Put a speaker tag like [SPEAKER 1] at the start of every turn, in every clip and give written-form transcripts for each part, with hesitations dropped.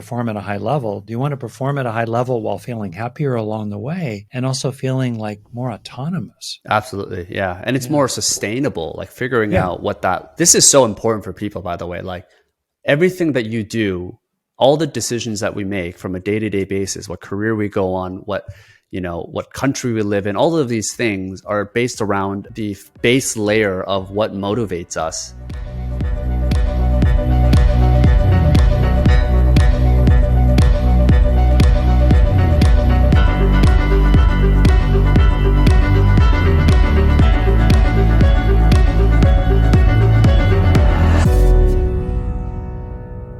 [SPEAKER 1] perform at a high level, do you want to perform at a high level while feeling happier along the way and also feeling like more autonomous?
[SPEAKER 2] Absolutely. Yeah. And it's more sustainable, like figuring
[SPEAKER 1] Yeah.
[SPEAKER 2] out this is so important for people, by the way, like everything that you do, all the decisions that we make from a day-to-day basis, what career we go on, what country we live in, all of these things are based around the base layer of what motivates us.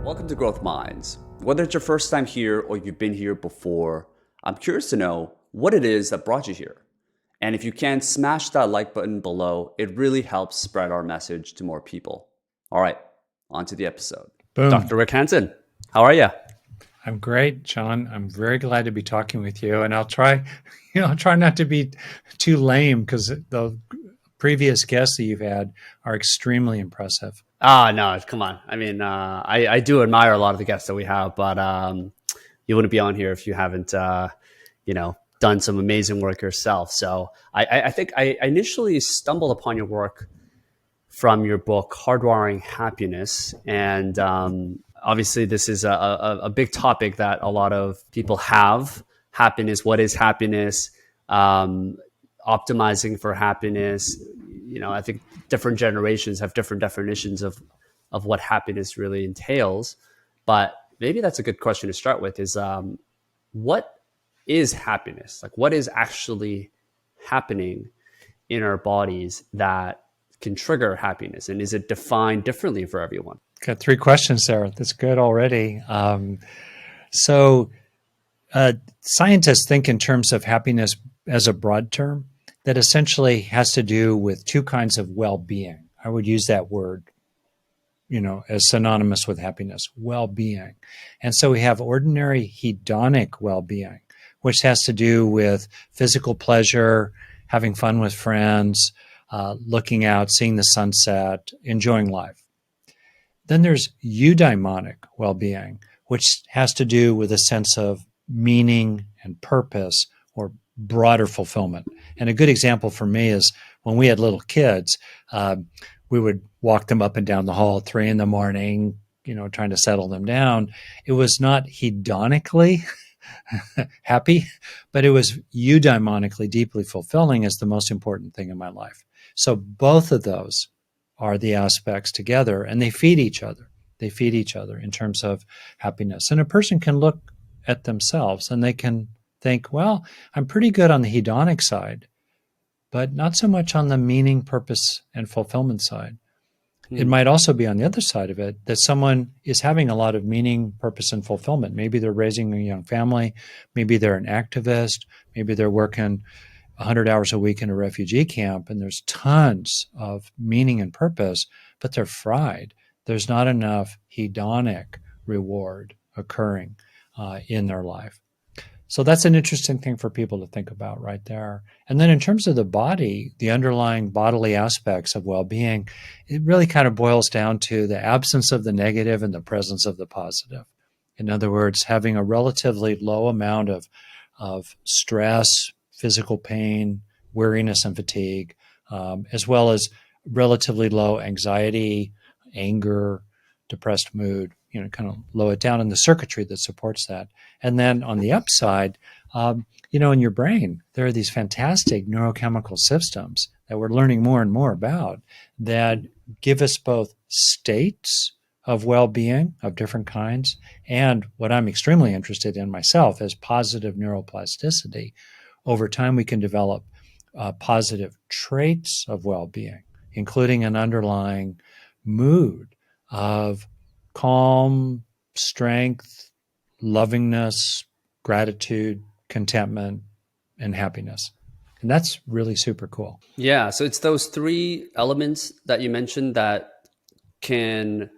[SPEAKER 2] Welcome to Growth Minds. Whether it's your first time here or you've been here before, I'm curious to know what it is that brought you here. And if you can, smash that like button below. It really helps spread our message to more people. All right, on to the episode.
[SPEAKER 1] Boom.
[SPEAKER 2] Dr. Rick Hanson, how are you?
[SPEAKER 1] I'm great, John. I'm very glad to be talking with you. And I'll try not to be too lame because the previous guests that you've had are extremely impressive.
[SPEAKER 2] No, come on. I mean, I do admire a lot of the guests that we have, but you wouldn't be on here if you haven't, done some amazing work yourself. So I think I initially stumbled upon your work from your book, Hardwiring Happiness. And obviously, this is a big topic that a lot of people have. Happiness, what is happiness? Optimizing for happiness. I think different generations have different definitions of what happiness really entails. But maybe that's a good question to start with is what is happiness? Like what is actually happening in our bodies that can trigger happiness? And is it defined differently for everyone?
[SPEAKER 1] Got 3 questions there. That's good already. Scientists think in terms of happiness as a broad term that essentially has to do with 2 kinds of well-being. I would use that word, as synonymous with happiness, well-being. And so we have ordinary hedonic well-being, which has to do with physical pleasure, having fun with friends, looking out, seeing the sunset, enjoying life. Then there's eudaimonic well-being, which has to do with a sense of meaning and purpose or broader fulfillment. And a good example for me is when we had little kids, we would walk them up and down the hall at 3 a.m, trying to settle them down. It was not hedonically happy, but it was eudaimonically deeply fulfilling as the most important thing in my life. So both of those are the aspects together, and they feed each other. They feed each other in terms of happiness. And a person can look at themselves and they can think, well, I'm pretty good on the hedonic side, but not so much on the meaning, purpose, and fulfillment side. It might also be on the other side of it that someone is having a lot of meaning, purpose, and fulfillment. Maybe they're raising a young family. Maybe they're an activist. Maybe they're working 100 hours a week in a refugee camp, and there's tons of meaning and purpose, but they're fried. There's not enough hedonic reward occurring in their life. So that's an interesting thing for people to think about right there. And then in terms of the body, the underlying bodily aspects of well-being, it really kind of boils down to the absence of the negative and the presence of the positive. In other words, having a relatively low amount of stress, physical pain, weariness and fatigue, as well as relatively low anxiety, anger, depressed mood, kind of low it down in the circuitry that supports that. And then on the upside, in your brain, there are these fantastic neurochemical systems that we're learning more and more about that give us both states of well-being of different kinds and what I'm extremely interested in myself is positive neuroplasticity. Over time, we can develop positive traits of well-being, including an underlying mood of calm, strength, lovingness, gratitude, contentment, and happiness. And that's really super cool.
[SPEAKER 2] Yeah. So it's those 3 elements that you mentioned that can,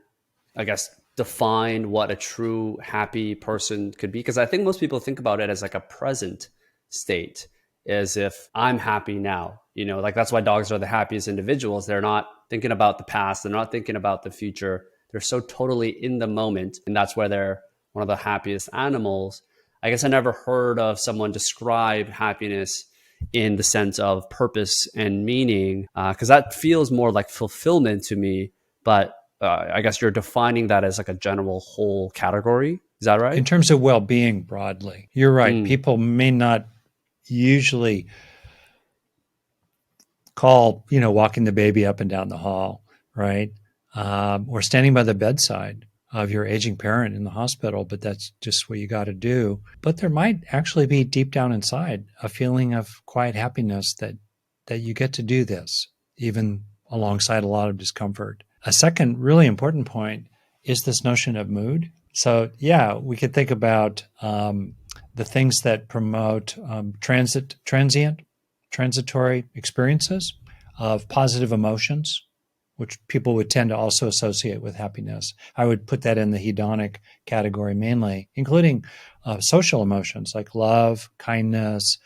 [SPEAKER 2] I guess, define what a true happy person could be. Because I think most people think about it as like a present state, as if I'm happy now. Like that's why dogs are the happiest individuals. They're not thinking about the past. They're not thinking about the future. They're so totally in the moment. And that's where they're one of the happiest animals. I guess I never heard of someone describe happiness in the sense of purpose and meaning, because that feels more like fulfillment to me. But I guess you're defining that as like a general whole category. Is that
[SPEAKER 1] In
[SPEAKER 2] right?
[SPEAKER 1] terms of well-being broadly, you're right.
[SPEAKER 2] Mm,
[SPEAKER 1] People may not usually call, walking the baby up and down the hall, right? Or standing by the bedside of your aging parent in the hospital, but that's just what you got to do. But there might actually be deep down inside a feeling of quiet happiness that you get to do this, even alongside a lot of discomfort. A second really important point is this notion of mood. So, yeah, we could think about the things that promote transitory experiences of positive emotions, which people would tend to also associate with happiness. I would put that in the hedonic category mainly, including social emotions like love, kindness,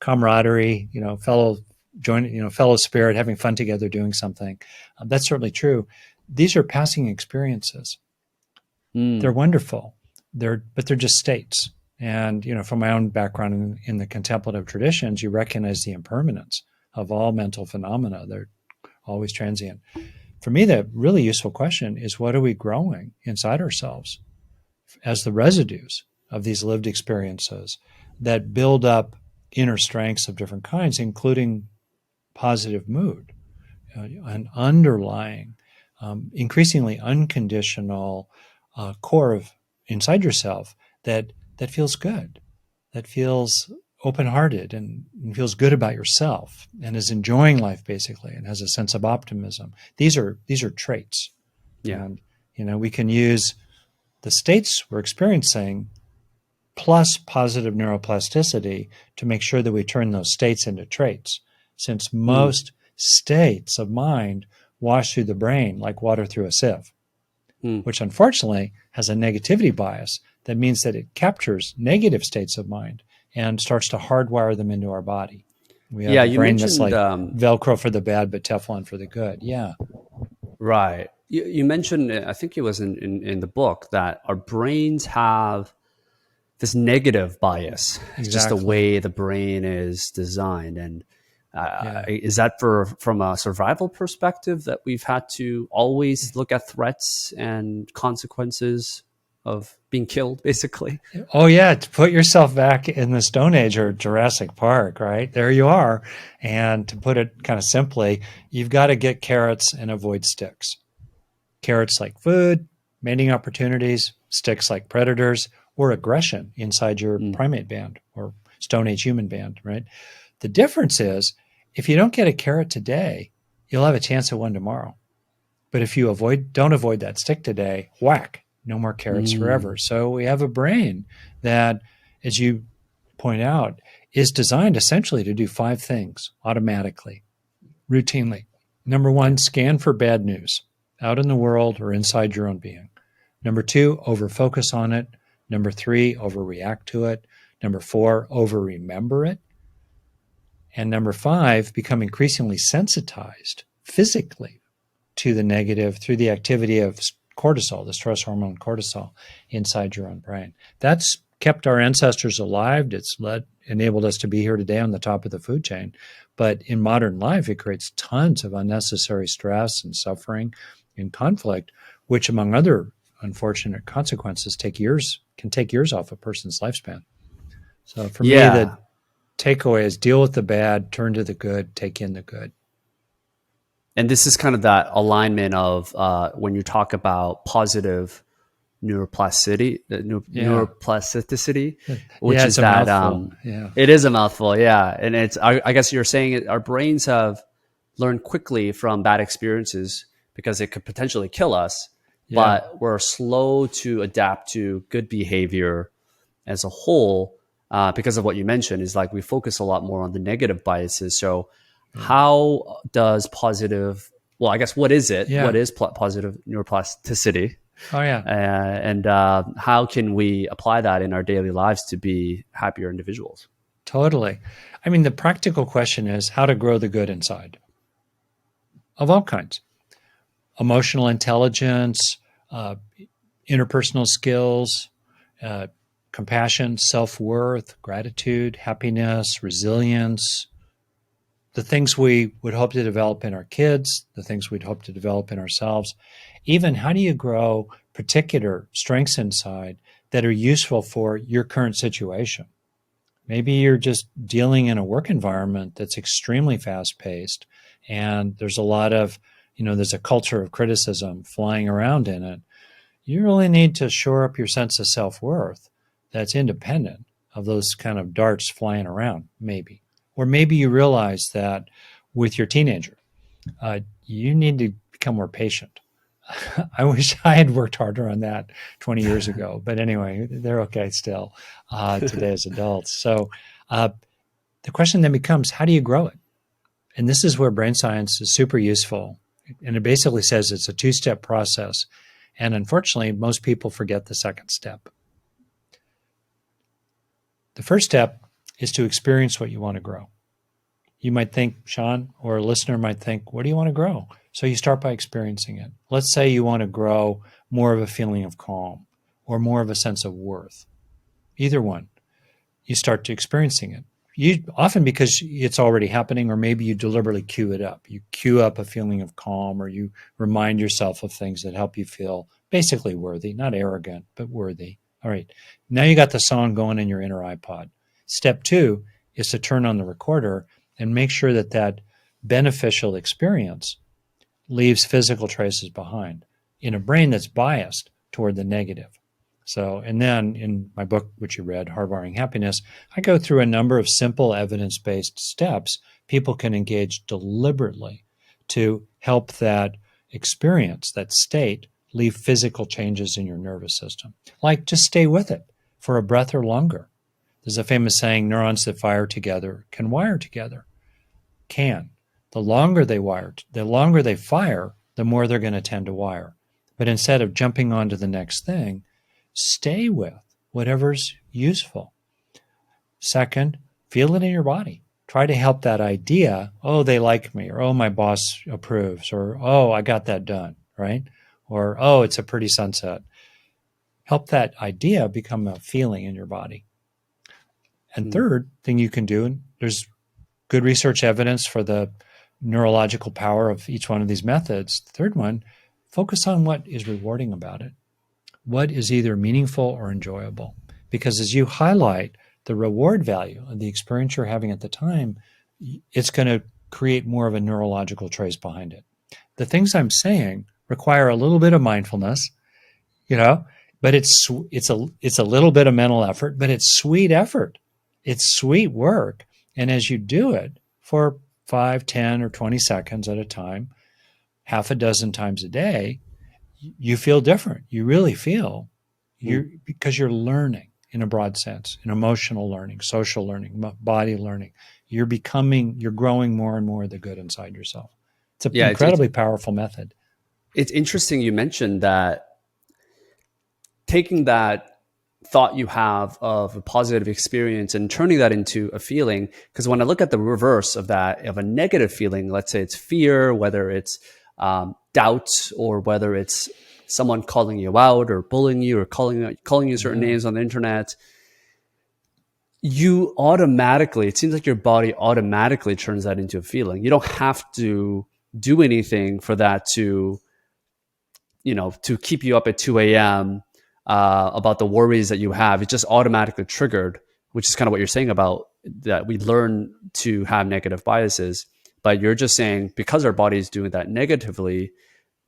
[SPEAKER 1] camaraderie, fellow spirit, having fun together, doing something. That's certainly true. These are passing experiences. They're
[SPEAKER 2] mm,
[SPEAKER 1] wonderful. But they're just states. And from my own background in the contemplative traditions, you recognize the impermanence of all mental phenomena. They're always transient. For me, the really useful question is, what are we growing inside ourselves as the residues of these lived experiences that build up inner strengths of different kinds, including positive mood, an underlying, increasingly unconditional core of inside yourself that feels good, that feels open-hearted and feels good about yourself and is enjoying life basically and has a sense of optimism. These are traits,
[SPEAKER 2] yeah.
[SPEAKER 1] and we can use the states we're experiencing plus positive neuroplasticity to make sure that we turn those states into traits, since
[SPEAKER 2] Mm,
[SPEAKER 1] most states of mind wash through the brain like water through a sieve,
[SPEAKER 2] mm.
[SPEAKER 1] which unfortunately has a negativity bias that means that it captures negative states of mind and starts to hardwire them into our body. We have
[SPEAKER 2] Yeah,
[SPEAKER 1] a
[SPEAKER 2] you
[SPEAKER 1] brain that's
[SPEAKER 2] mentioned
[SPEAKER 1] like Velcro for the bad, but Teflon for the good. Yeah,
[SPEAKER 2] right. You mentioned, I think it was in the book, that our brains have this negative bias. It's just the
[SPEAKER 1] exactly.
[SPEAKER 2] way the brain is designed. And
[SPEAKER 1] Yeah.
[SPEAKER 2] is that from a survival perspective that we've had to always look at threats and consequences of being killed, basically?
[SPEAKER 1] Oh, yeah. To put yourself back in the Stone Age or Jurassic Park, right? There you are. And to put it kind of simply, you've got to get carrots and avoid sticks. Carrots like food, mating opportunities, sticks like predators, or aggression inside your
[SPEAKER 2] Mm,
[SPEAKER 1] primate band or Stone Age human band, right? The difference is if you don't get a carrot today, you'll have a chance at one tomorrow. But if you don't avoid that stick today, whack, no more carrots forever.
[SPEAKER 2] mm,
[SPEAKER 1] So we have a brain that, as you point out, is designed essentially to do five things automatically, routinely. Number one, scan for bad news out in the world or inside your own being. Number two, over focus on it. Number three, overreact to it. Number four, over remember it. And number five, become increasingly sensitized physically to the negative through the activity of cortisol, the stress hormone cortisol, inside your own brain. That's kept our ancestors alive. It's enabled us to be here today on the top of the food chain. But in modern life, it creates tons of unnecessary stress and suffering and conflict, which, among other unfortunate consequences, can take years off a person's lifespan. So for me, the
[SPEAKER 2] yeah.
[SPEAKER 1] takeaway is deal with the bad, turn to the good, take in the good.
[SPEAKER 2] And this is kind of that alignment of when you talk about positive
[SPEAKER 1] Yeah.
[SPEAKER 2] neuroplasticity, which
[SPEAKER 1] Yeah,
[SPEAKER 2] is
[SPEAKER 1] it's a
[SPEAKER 2] that
[SPEAKER 1] mouthful. Yeah.
[SPEAKER 2] it is a mouthful, yeah. And I guess you're saying our brains have learned quickly from bad experiences because it could potentially kill us,
[SPEAKER 1] Yeah.
[SPEAKER 2] but we're slow to adapt to good behavior as a whole, because of what you mentioned, is like we focus a lot more on the negative biases. So
[SPEAKER 1] Yeah.
[SPEAKER 2] how does positive, well, I guess, what is it? What
[SPEAKER 1] Yeah.
[SPEAKER 2] is positive neuroplasticity?
[SPEAKER 1] Oh, yeah.
[SPEAKER 2] And how can we apply that in our daily lives to be happier individuals?
[SPEAKER 1] Totally. I mean, the practical question is how to grow the good inside of all kinds: emotional intelligence, uh, interpersonal skills, uh, compassion, self-worth, gratitude, happiness, resilience, the things we would hope to develop in our kids, the things we'd hope to develop in ourselves. Even how do you grow particular strengths inside that are useful for your current situation? Maybe you're just dealing in a work environment that's extremely fast paced and there's a lot of, there's a culture of criticism flying around in it. You really need to shore up your sense of self worth that's independent of those kind of darts flying around, maybe. Or maybe you realize that with your teenager, you need to become more patient. I wish I had worked harder on that 20 years ago. But anyway, they're okay still today as adults. So the question then becomes, how do you grow it? And this is where brain science is super useful. And it basically says it's a two-step process. And unfortunately, most people forget the second step. The first step is to experience what you want to grow. You might think, Sean, or a listener might think, what do you want to grow? So you start by experiencing it. Let's say you want to grow more of a feeling of calm or more of a sense of worth. Either one. You start to experiencing it. You often because it's already happening, or maybe you deliberately cue it up. You cue up a feeling of calm, or you remind yourself of things that help you feel basically worthy, not arrogant, but worthy. All right. Now you got the song going in your inner iPod. Step 2 is to turn on the recorder and make sure that that beneficial experience leaves physical traces behind in a brain that's biased toward the negative. So, and then in my book, which you read, Hardwiring Happiness, I go through a number of simple evidence-based steps people can engage deliberately to help that experience, that state, leave physical changes in your nervous system. Like just stay with it for a breath or longer. There's a famous saying, neurons that fire together can wire together. Can. The longer they fire, the more they're going to tend to wire. But instead of jumping on to the next thing, stay with whatever's useful. Second, feel it in your body. Try to help that idea, oh, they like me, or oh, my boss approves, or oh, I got that done, right? Or oh, it's a pretty sunset. Help that idea become a feeling in your body. And third thing you can do, and there's good research evidence for the neurological power of each one of these methods. The third one, focus on what is rewarding about it. What is either meaningful or enjoyable? Because as you highlight the reward value of the experience you're having at the time, it's going to create more of a neurological trace behind it. The things I'm saying require a little bit of mindfulness, but it's a little bit of mental effort, but it's sweet effort. It's sweet work. And as you do it for 5, 10, or 20 seconds at a time, half a dozen times a day, you feel different. You really feel because you're learning in a broad sense, in emotional learning, social learning, body learning. You're growing more and more of the good inside yourself. It's an incredibly powerful method.
[SPEAKER 2] It's interesting you mentioned that taking that thought you have of a positive experience and turning that into a feeling. Because when I look at the reverse of that, of a negative feeling, let's say it's fear, whether it's doubt, or whether it's someone calling you out or bullying you or calling you certain names on the internet, you automatically, it seems like your body automatically turns that into a feeling. You don't have to do anything for that to keep you up at 2 a.m. About the worries that you have. It's just automatically triggered, which is kind of what you're saying about that we learn to have negative biases. But you're just saying because our body is doing that negatively,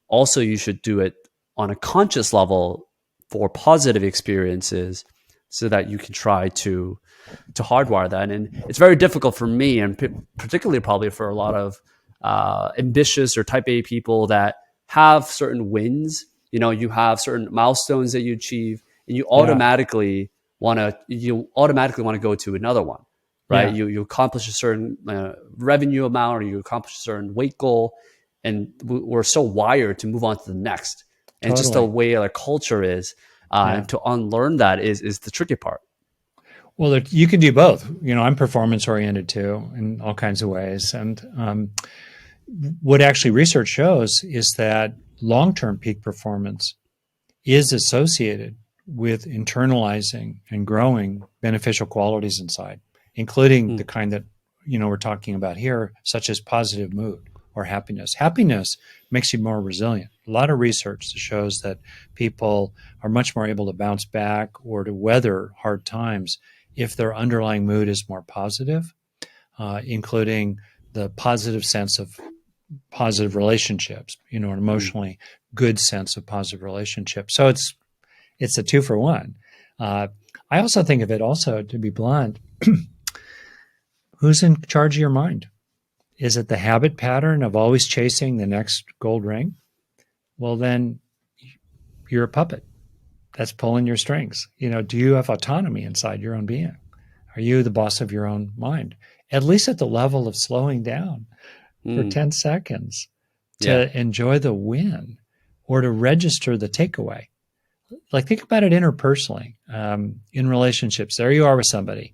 [SPEAKER 2] also you should do it on a conscious level for positive experiences so that you can try to hardwire that. And it's very difficult for me, and particularly probably for a lot of ambitious or type A people that have certain wins. You have certain milestones that you achieve, and you automatically want to go to another one, right? Yeah. You accomplish a certain revenue amount, or you accomplish a certain weight goal, and we're so wired to move on to the next. And just the way our culture is, and to unlearn that is the tricky part.
[SPEAKER 1] Well, you can do both. I'm performance oriented too in all kinds of ways. And what actually research shows is that long-term peak performance is associated with internalizing and growing beneficial qualities inside, including the kind that we're talking about here, such as positive mood or happiness. Happiness makes you more resilient. A lot of research that shows that people are much more able to bounce back or to weather hard times if their underlying mood is more positive, including the positive sense of positive relationships, an emotionally good sense of positive relationships. So it's a 2-for-1. I also think of it also, to be blunt, who's in charge of your mind? Is it the habit pattern of always chasing the next gold ring? Well, then you're a puppet that's pulling your strings. Do you have autonomy inside your own being? Are you the boss of your own mind? At least at the level of slowing down for 10 seconds to enjoy the win or to register the takeaway. Like, think about it interpersonally, in relationships. There you are with somebody,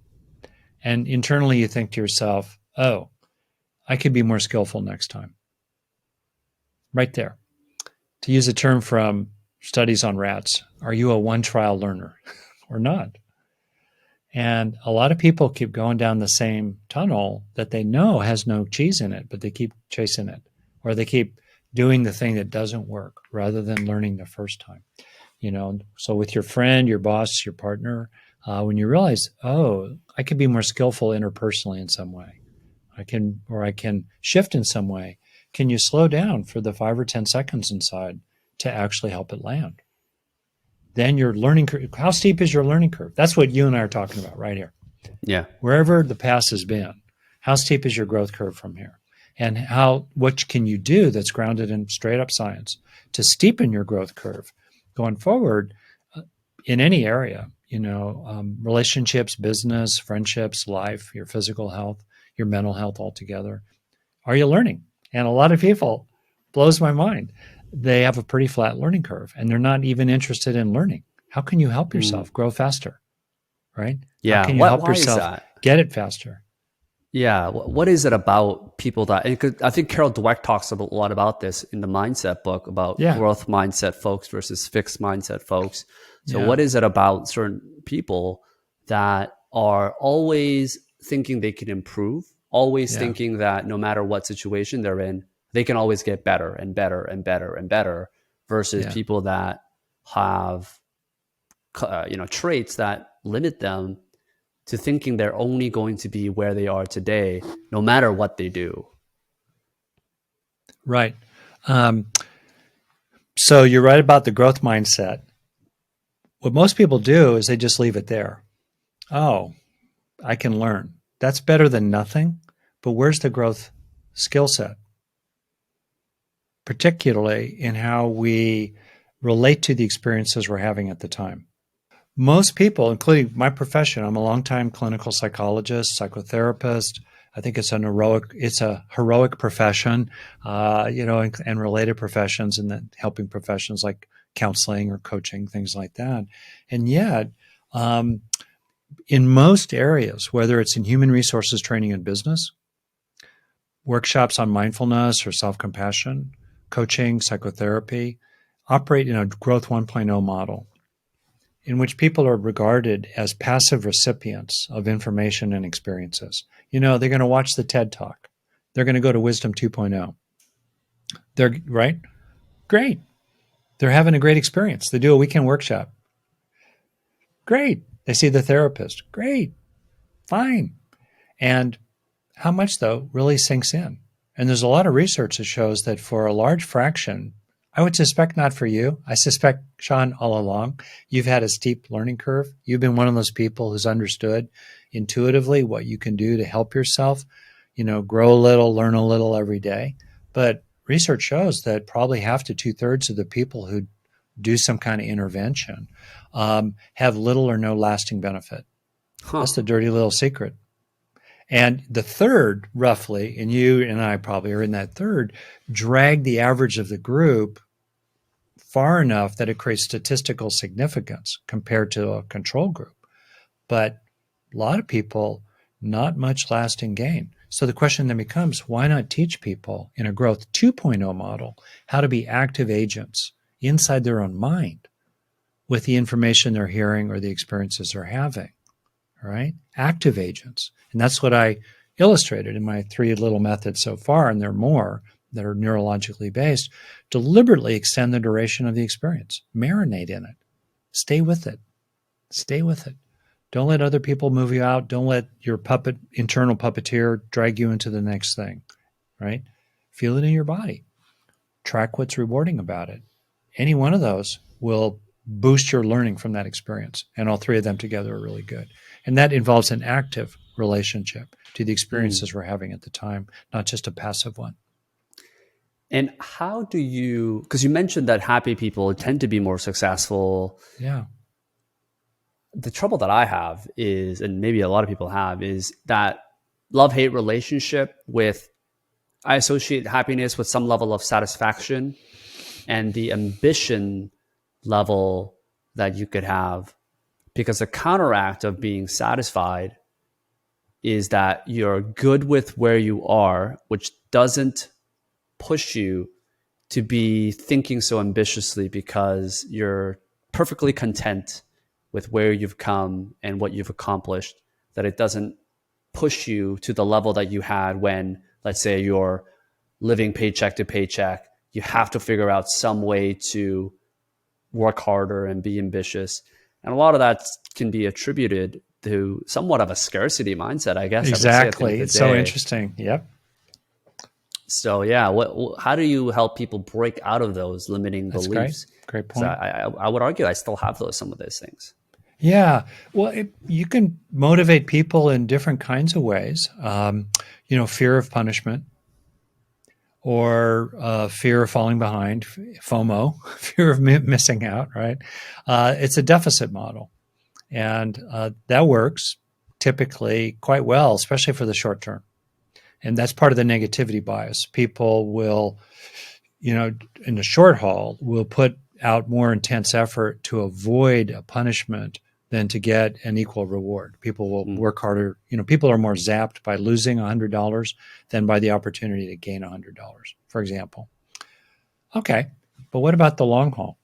[SPEAKER 1] and internally you think to yourself, oh, I could be more skillful next time. Right there. To use a term from studies on rats, are you a one-trial learner or not? And a lot of people keep going down the same tunnel that they know has no cheese in it, but they keep chasing it, or they keep doing the thing that doesn't work rather than learning the first time. So with your friend, your boss, your partner, when you realize, oh, I could be more skillful interpersonally in some way, I can shift in some way. Can you slow down for the 5 or 10 seconds inside to actually help it land? Then your learning curve, how steep is your learning curve? That's what you and I are talking about right here.
[SPEAKER 2] Yeah.
[SPEAKER 1] Wherever the past has been, how steep is your growth curve from here? And what can you do that's grounded in straight up science to steepen your growth curve going forward in any area, relationships, business, friendships, life, your physical health, your mental health altogether. Are you learning? And a lot of people, blows my mind, they have a pretty flat learning curve and they're not even interested in learning. How can you help yourself grow faster? Right?
[SPEAKER 2] Yeah.
[SPEAKER 1] How can you help
[SPEAKER 2] Why
[SPEAKER 1] yourself
[SPEAKER 2] is that?
[SPEAKER 1] get it faster?
[SPEAKER 2] Yeah. What is it about people that, and I think Carol Dweck talks a lot about this in the mindset book about growth mindset folks versus fixed mindset folks. So what is it about certain people that are always thinking they can improve, always thinking that no matter what situation they're in, they can always get better and better and better and better, versus people that have, traits that limit them to thinking they're only going to be where they are today, no matter what they do?
[SPEAKER 1] Right. So you're right about the growth mindset. What most people do is they just leave it there. Oh, I can learn. That's better than nothing. But where's the growth skill set? Particularly in how we relate to the experiences we're having at the time. Most people, including my profession, I'm a longtime clinical psychologist, psychotherapist. I think it's a heroic profession, and related professions, and then helping professions like counseling or coaching, things like that. And yet, in most areas, whether it's in human resources training and business, workshops on mindfulness or self-compassion, coaching, psychotherapy, operate in a growth 1.0 model in which people are regarded as passive recipients of information and experiences. They're going to watch the TED Talk. They're going to go to Wisdom 2.0. They're right? Great. They're having a great experience. They do a weekend workshop. Great. They see the therapist. Great. Fine. And how much, though, really sinks in? And there's a lot of research that shows that for a large fraction, I would suspect not for you. I suspect, Sean, all along, you've had a steep learning curve. You've been one of those people who's understood intuitively what you can do to help yourself, grow a little, learn a little every day. But research shows that probably half to 2/3 of the people who do some kind of intervention have little or no lasting benefit. That's the dirty little secret. And the third, roughly, and you and I probably are in that third, drag the average of the group far enough that it creates statistical significance compared to a control group. But a lot of people, not much lasting gain. So the question then becomes, why not teach people in a growth 2.0 model how to be active agents inside their own mind with the information they're hearing or the experiences they're having. All right? Active agents. And that's what I illustrated in my 3 little methods so far, and there are more that are neurologically based. Deliberately extend the duration of the experience. Marinate in it. Stay with it. Stay with it. Don't let other people move you out. Don't let your internal puppeteer drag you into the next thing, right? Feel it in your body. Track what's rewarding about it. Any one of those will boost your learning from that experience. And all 3 of them together are really good. And that involves an active relationship to the experiences we're having at the time, not just a passive one.
[SPEAKER 2] And how do you, because you mentioned that happy people tend to be more successful.
[SPEAKER 1] Yeah.
[SPEAKER 2] The trouble that I have is, and maybe a lot of people have, is that love-hate relationship with, I associate happiness with some level of satisfaction, and the ambition level that you could have, because the counteract of being satisfied is that you're good with where you are, which doesn't push you to be thinking so ambitiously because you're perfectly content with where you've come and what you've accomplished, that it doesn't push you to the level that you had when, let's say, you're living paycheck to paycheck. You have to figure out some way to work harder and be ambitious. And a lot of that can be attributed to somewhat of a scarcity mindset, I guess.
[SPEAKER 1] Exactly. It's so interesting. Yep.
[SPEAKER 2] So yeah, how do you help people break out of those limiting beliefs?
[SPEAKER 1] Great point.
[SPEAKER 2] I would argue I still have some of those things.
[SPEAKER 1] Yeah. Well, you can motivate people in different kinds of ways. Fear of punishment, or fear of falling behind, FOMO, fear of missing out, right? It's a deficit model. And that works typically quite well, especially for the short term. And that's part of the negativity bias. People will, in the short haul, will put out more intense effort to avoid a punishment than to get an equal reward. People will work harder. People are more zapped by losing $100 than by the opportunity to gain $100, for example. Okay, but what about the long haul?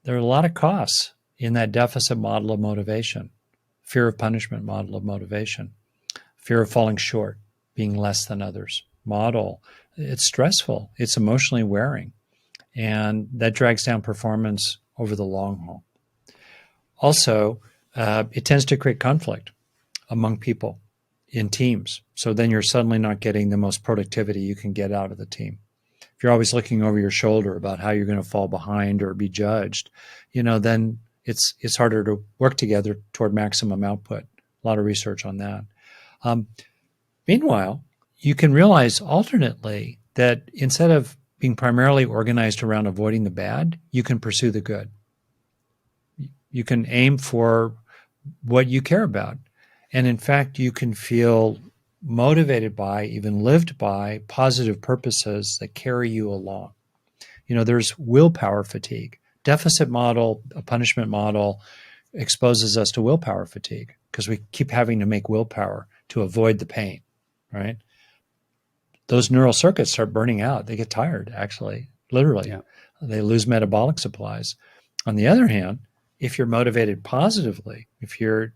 [SPEAKER 1] There are a lot of costs in that deficit model of motivation, fear of punishment model of motivation, fear of falling short, being less than others model. It's stressful. It's emotionally wearing. And that drags down performance over the long haul. Also, it tends to create conflict among people in teams. So then you're suddenly not getting the most productivity you can get out of the team. If you're always looking over your shoulder about how you're going to fall behind or be judged, then it's harder to work together toward maximum output. A lot of research on that. Meanwhile, you can realize alternately that instead of being primarily organized around avoiding the bad, you can pursue the good. You can aim for what you care about. And in fact, you can feel motivated by, even lived by, positive purposes that carry you along. There's willpower fatigue. Deficit model, a punishment model, exposes us to willpower fatigue because we keep having to make willpower to avoid the pain, right? Those neural circuits start burning out. They get tired, actually, literally. Yeah. They lose metabolic supplies. On the other hand, if you're motivated positively, if you're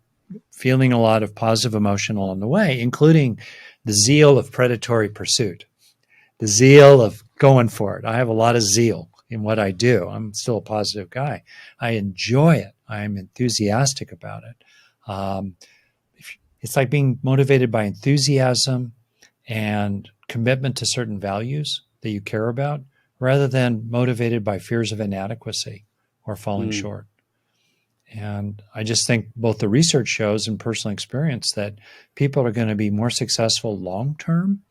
[SPEAKER 1] feeling a lot of positive emotion along the way, including the zeal of predatory pursuit, the zeal of going for it. I have a lot of zeal in what I do. I'm still a positive guy. I enjoy it. I'm enthusiastic about it. It's like being motivated by enthusiasm and commitment to certain values that you care about, rather than motivated by fears of inadequacy or falling short. And I just think both the research shows and personal experience that people are going to be more successful long-term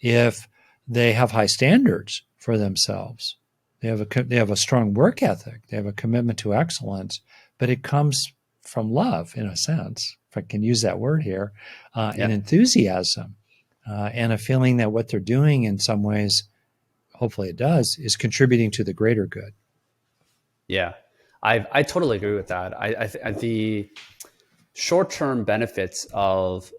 [SPEAKER 1] if they have high standards for themselves. They have a strong work ethic. They have a commitment to excellence, but it comes from love, in a sense, if I can use that word here, and enthusiasm, and a feeling that what they're doing in some ways, hopefully it does, is contributing to the greater good.
[SPEAKER 2] Yeah. I totally agree with that. The short-term benefits of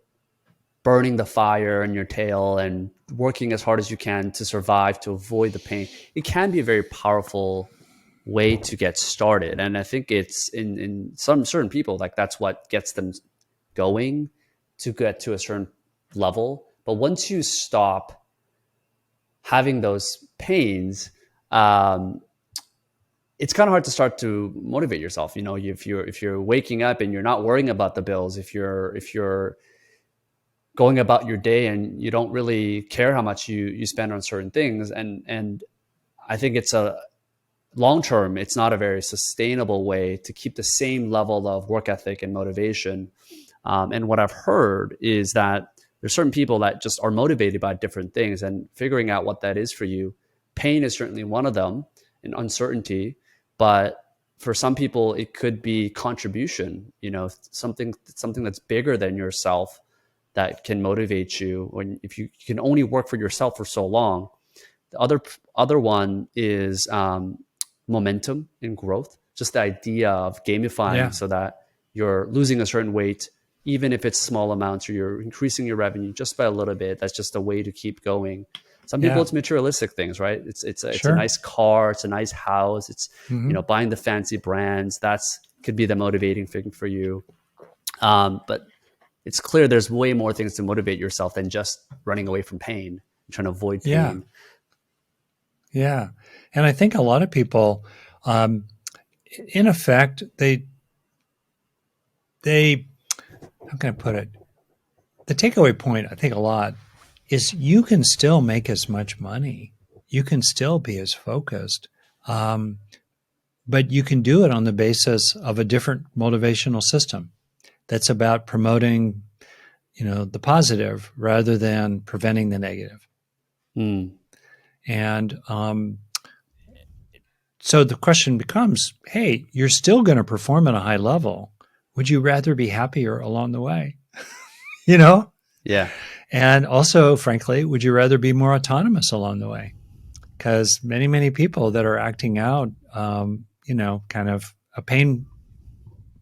[SPEAKER 2] burning the fire in your tail and working as hard as you can to survive, to avoid the pain, it can be a very powerful way to get started. And I think it's in some certain people, like that's what gets them going to get to a certain level. But once you stop having those pains, it's kind of hard to start to motivate yourself. You know, if you're waking up and you're not worrying about the bills, if you're going about your day and you don't really care how much you spend on certain things, and I think it's a long term, it's not a very sustainable way to keep the same level of work ethic and motivation. And what I've heard is that there's certain people that just are motivated by different things, and figuring out what that is for you. Pain is certainly one of them, and uncertainty. But for some people, it could be contribution, you know, something that's bigger than yourself that can motivate you. When if you can only work for yourself for so long. The other one is momentum and growth. Just the idea of gamifying
[SPEAKER 1] Yeah.
[SPEAKER 2] so that you're losing a certain weight, even if it's small amounts, or you're increasing your revenue just by a little bit. That's just a way to keep going. Some people,
[SPEAKER 1] Yeah.
[SPEAKER 2] it's materialistic things, right? It's a
[SPEAKER 1] Sure.
[SPEAKER 2] nice car, it's a nice house, it's
[SPEAKER 1] Hmm.
[SPEAKER 2] buying the fancy brands. That's could be the motivating thing for you. But it's clear there's way more things to motivate yourself than just running away from pain, trying to avoid
[SPEAKER 1] Yeah.
[SPEAKER 2] pain.
[SPEAKER 1] Yeah. And I think a lot of people, um, in effect, they, how can I put it? The takeaway point, I think a lot, is you can still make as much money. You can still be as focused. Um, but you can do it on the basis of a different motivational system that's about promoting, the positive rather than preventing the negative.
[SPEAKER 2] Mm,
[SPEAKER 1] And so the question becomes, hey, you're still going to perform at a high level. Would you rather be happier along the way? you know?
[SPEAKER 2] yeah.
[SPEAKER 1] And also, frankly, would you rather be more autonomous along the way? Because many, many people that are acting out, kind of a pain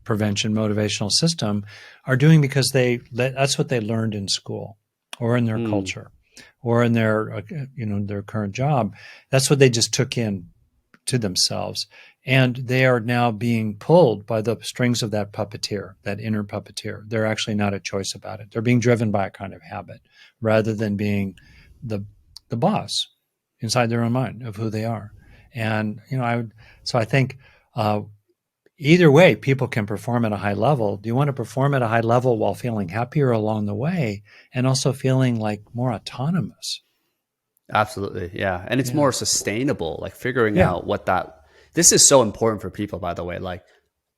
[SPEAKER 1] prevention motivational system are doing because that's what they learned in school or in their
[SPEAKER 2] Mm,
[SPEAKER 1] culture or in their current job. That's what they just took in to themselves. And they are now being pulled by the strings of that puppeteer, that inner puppeteer. They're actually not a choice about it. They're being driven by a kind of habit rather than being the boss inside their own mind of who they are. And I think either way, people can perform at a high level. Do you want to perform at a high level while feeling happier along the way and also feeling like more autonomous?
[SPEAKER 2] absolutely. Yeah. And it's
[SPEAKER 1] Yeah.
[SPEAKER 2] more sustainable, like figuring
[SPEAKER 1] Yeah.
[SPEAKER 2] out this is so important for people, by the way. Like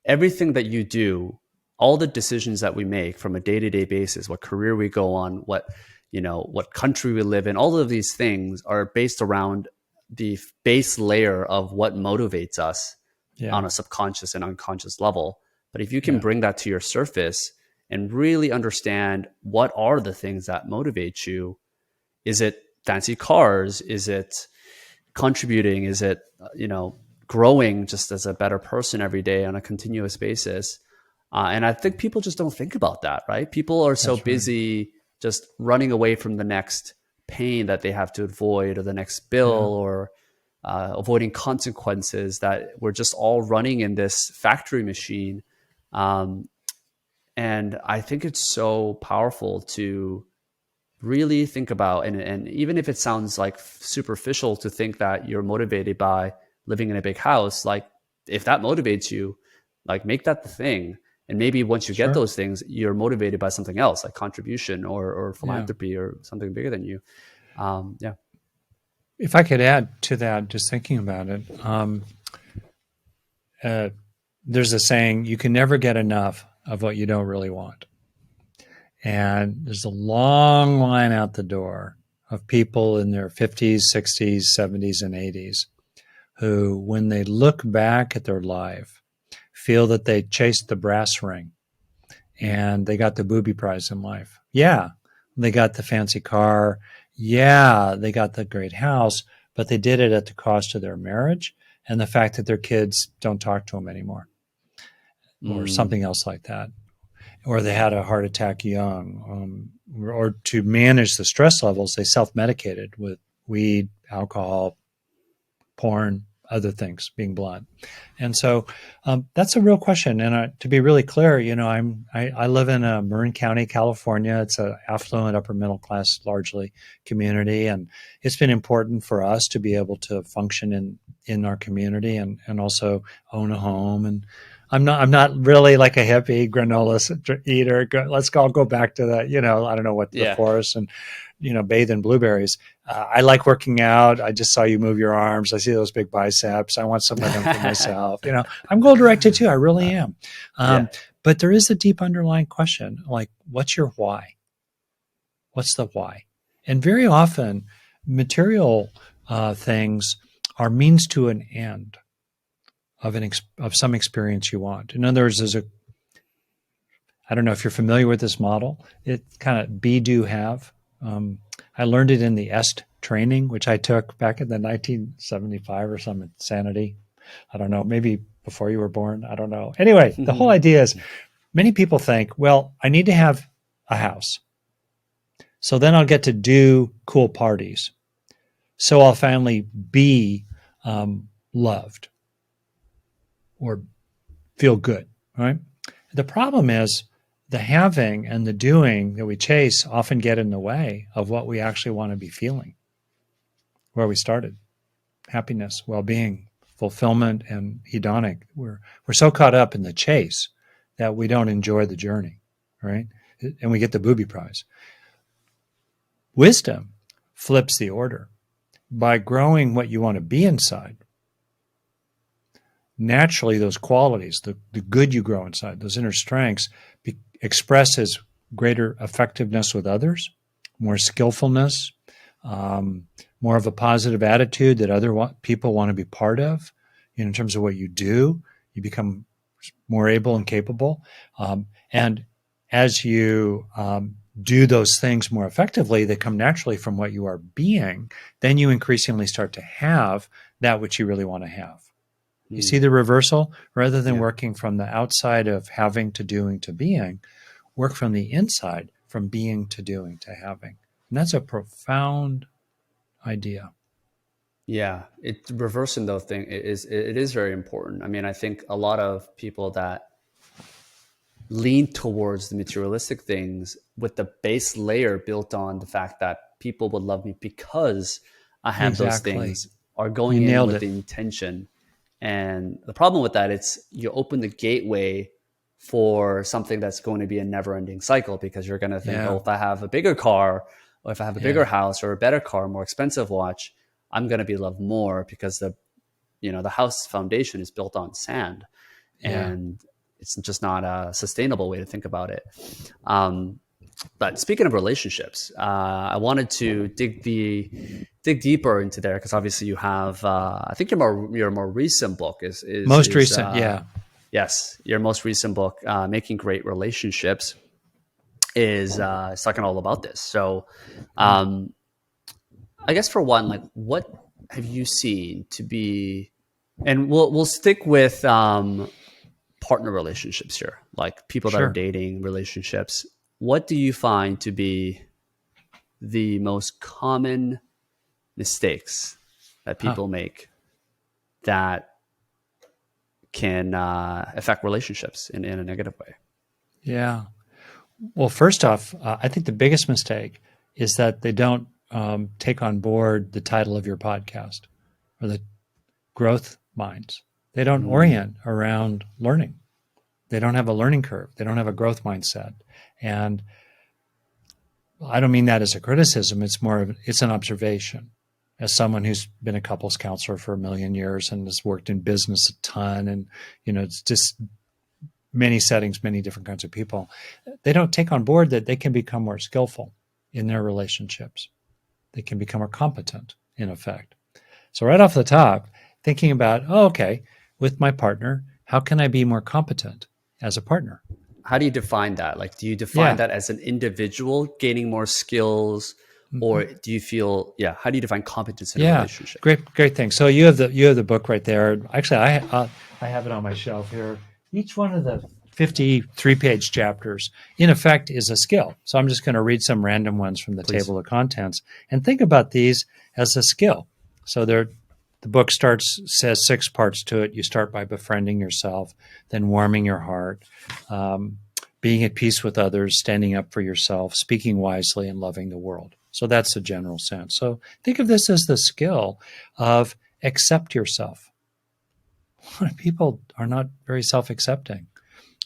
[SPEAKER 2] everything that you do, all the decisions that we make from a day-to-day basis, what career we go on, what country we live in, all of these things are based around the base layer of what motivates us
[SPEAKER 1] Yeah.
[SPEAKER 2] on a subconscious and unconscious level. But if you can
[SPEAKER 1] Yeah.
[SPEAKER 2] bring that to your surface and really understand what are the things that motivate you, is it fancy cars? Is it contributing? Is it, growing just as a better person every day on a continuous basis? And I think people just don't think about that, right? People are so
[SPEAKER 1] That's right.
[SPEAKER 2] busy just running away from the next pain that they have to avoid, or the next bill,
[SPEAKER 1] Yeah.
[SPEAKER 2] or avoiding consequences, that we're just all running in this factory machine. Um, and I think it's so powerful to really think about, and even if it sounds like superficial to think that you're motivated by living in a big house, like if that motivates you, like make that the thing. And maybe once you get
[SPEAKER 1] Sure.
[SPEAKER 2] those things, you're motivated by something else, like contribution or
[SPEAKER 1] Yeah.
[SPEAKER 2] philanthropy or something bigger than you. Yeah.
[SPEAKER 1] If I could add to that, just thinking about it, uh, there's a saying, you can never get enough of what you don't really want. And there's a long line out the door of people in their 50s, 60s, 70s, and 80s who, when they look back at their life, feel that they chased the brass ring and they got the booby prize in life. Yeah, they got the fancy car. Yeah, they got the great house, but they did it at the cost of their marriage and the fact that their kids don't talk to them anymore or
[SPEAKER 2] Mm,
[SPEAKER 1] something else like that. Or they had a heart attack young, or to manage the stress levels, they self medicated with weed, alcohol, porn, other things, being blunt. And so that's a real question. And to be really clear, I live in Marin County, California. It's an affluent, upper middle class, largely community, and it's been important for us to be able to function in our community and also own a home. And I'm not really like a hippie granola eater. Let's all go back to that. I don't know what the forest and bathe in blueberries. I like working out. I just saw you move your arms. I see those big biceps. I want some of them for myself. I'm goal directed too. I really am. But there is a deep underlying question, like, what's your why? What's the why? And very often, material things are means to an end of some experience you want. In other words, I don't know if you're familiar with this model. It kind of be, do, have. I learned it in the EST training, which I took back in the 1975 or some insanity. I don't know, maybe before you were born. I don't know. Anyway, the whole idea is many people think, well, I need to have a house. So then I'll get to do cool parties. So I'll finally be loved or feel good, right? The problem is the having and the doing that we chase often get in the way of what we actually want to be feeling, where we started. Happiness, well-being, fulfillment, and hedonic. We're so caught up in the chase that we don't enjoy the journey, right? And we get the booby prize. Wisdom flips the order. By growing what you want to be inside, naturally those qualities, the good you grow inside, those inner strengths, express as greater effectiveness with others, more skillfulness, more of a positive attitude that other people want to be part of. In terms of what you do, you become more able and capable. And as you do those things more effectively, they come naturally from what you are being, then you increasingly start to have that which you really want to have. You see the reversal? Rather than working from the outside of having to doing to being, work from the inside, from being to doing to having. And that's a profound idea.
[SPEAKER 2] Yeah, reversing those things it is very important. I mean, I think a lot of people that lean towards the materialistic things with the base layer built on the fact that people would love me because I have those things are going in with the intention. And the problem with that, it's you open the gateway for something that's going to be a never-ending cycle, because you're going to think, oh, if I have a bigger car, or if I have a bigger house or a better car, more expensive watch, I'm going to be loved more because the house foundation is built on sand, and it's just not a sustainable way to think about it. But speaking of relationships, I wanted to dig deeper into there, because obviously you have, I think your more recent book is
[SPEAKER 1] most recent,
[SPEAKER 2] yes, your most recent book, Making Great Relationships, is talking all about this. So, I guess for one, like, what have you seen to be, and we'll stick with partner relationships here, like people that are dating relationships. What do you find to be the most common mistakes that people make that can affect relationships in a negative way?
[SPEAKER 1] Yeah. Well, first off, I think the biggest mistake is that they don't take on board the title of your podcast, or the growth minds. They don't orient around learning. They don't have a learning curve. They don't have a growth mindset. And I don't mean that as a criticism. It's it's an observation. As someone who's been a couples counselor for 1 million years and has worked in business a ton, and it's just many settings, many different kinds of people, they don't take on board that they can become more skillful in their relationships. They can become more competent, in effect. So right off the top, thinking about, with my partner, how can I be more competent as a partner?
[SPEAKER 2] How do you define that? Like, do you define that as an individual gaining more skills, or do you feel, how do you define competence in a relationship?
[SPEAKER 1] Great thing. So you have the book right there. Actually, I have it on my shelf here. Each one of the 53-page chapters, in effect, is a skill. So I'm just going to read some random ones from the table of contents and think about these as a skill. So they're The book says 6 parts to it. You start by befriending yourself, then warming your heart, being at peace with others, standing up for yourself, speaking wisely, and loving the world. So that's the general sense. So think of this as the skill of accept yourself. A lot of people are not very self-accepting.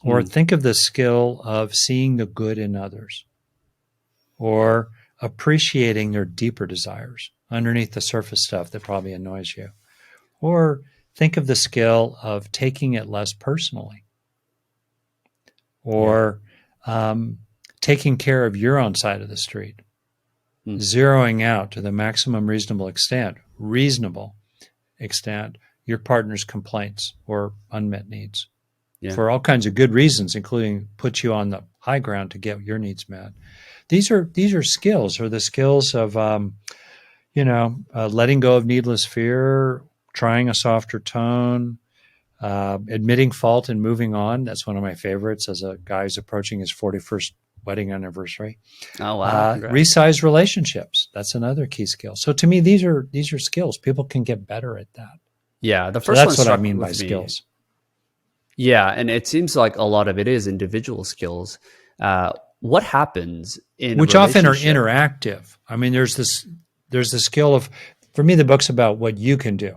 [SPEAKER 1] Or think of the skill of seeing the good in others, or appreciating their deeper desires underneath the surface stuff that probably annoys you. Or think of the skill of taking it less personally, or taking care of your own side of the street, zeroing out to the maximum reasonable extent, your partner's complaints or unmet needs for all kinds of good reasons, including put you on the high ground to get your needs met. These are skills, or the skills of letting go of needless fear, trying a softer tone, admitting fault and moving on. That's one of my favorites as a guy who's approaching his 41st wedding anniversary.
[SPEAKER 2] Oh, wow.
[SPEAKER 1] Resize relationships. That's another key skill. So to me, these are skills. People can get better at that.
[SPEAKER 2] Yeah. The
[SPEAKER 1] So
[SPEAKER 2] first
[SPEAKER 1] that's
[SPEAKER 2] one
[SPEAKER 1] what I
[SPEAKER 2] struck
[SPEAKER 1] mean by
[SPEAKER 2] with me.
[SPEAKER 1] skills.
[SPEAKER 2] Yeah. And it seems like a lot of it is individual skills. What happens in
[SPEAKER 1] which often are interactive. I mean, there's the skill of, for me, the book's about what you can do,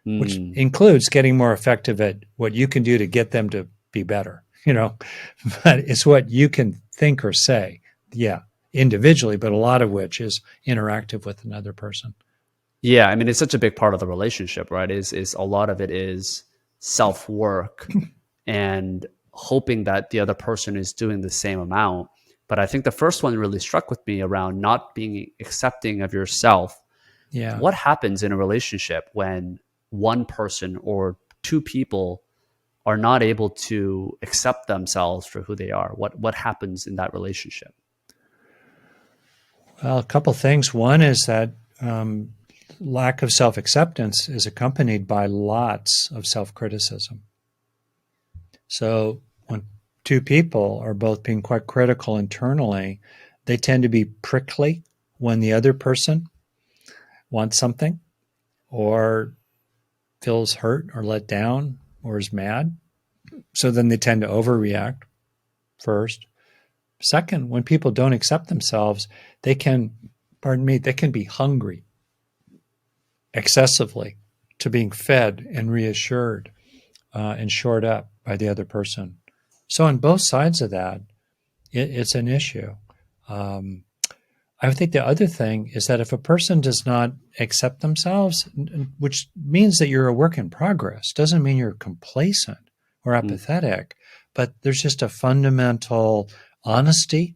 [SPEAKER 1] which includes getting more effective at what you can do to get them to be better, but it's what you can think or say. Yeah. Individually, but a lot of which is interactive with another person.
[SPEAKER 2] Yeah. I mean, it's such a big part of the relationship, right? Is a lot of it is self-work and hoping that the other person is doing the same amount. But I think the first one really struck with me around not being accepting of yourself.
[SPEAKER 1] Yeah.
[SPEAKER 2] What happens in a relationship when one person or two people are not able to accept themselves for who they are? What happens in that relationship?
[SPEAKER 1] Well, a couple things. One is that lack of self-acceptance is accompanied by lots of self-criticism. So when two people are both being quite critical internally, they tend to be prickly when the other person wants something or feels hurt or let down or is mad. So then they tend to overreact first. Second, when people don't accept themselves, they can be hungry excessively to being fed and reassured and shored up by the other person. So on both sides of that, it's an issue. I think the other thing is that if a person does not accept themselves, which means that you're a work in progress, doesn't mean you're complacent or apathetic, but there's just a fundamental honesty.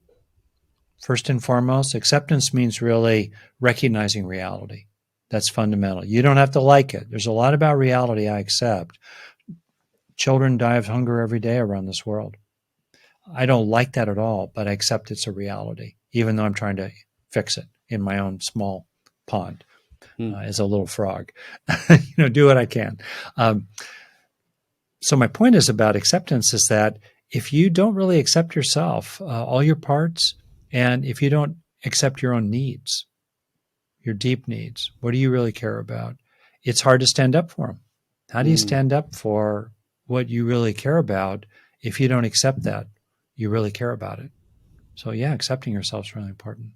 [SPEAKER 1] First and foremost, acceptance means really recognizing reality. That's fundamental. You don't have to like it. There's a lot about reality I accept. Children die of hunger every day around this world. I don't like that at all, but I accept it's a reality, even though I'm trying to fix it in my own small pond as a little frog. Do what I can. So my point is about acceptance is that if you don't really accept yourself, all your parts, and if you don't accept your own needs, your deep needs, what do you really care about? It's hard to stand up for them. How do you stand up for what you really care about if you don't accept that you really care about it? So yeah, accepting yourself is really important.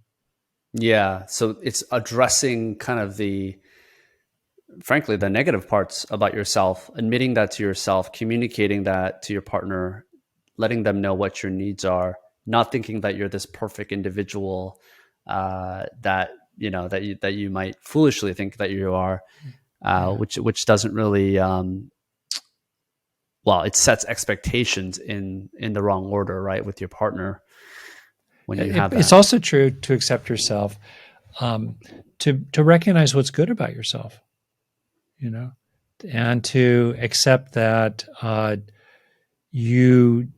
[SPEAKER 2] Yeah. So it's addressing kind of frankly, the negative parts about yourself, admitting that to yourself, communicating that to your partner, letting them know what your needs are, not thinking that you're this perfect individual that you might foolishly think that you are, which doesn't really, it sets expectations in the wrong order, right, with your partner. When you have that.
[SPEAKER 1] It's also true to accept yourself, to recognize what's good about yourself, and to accept that you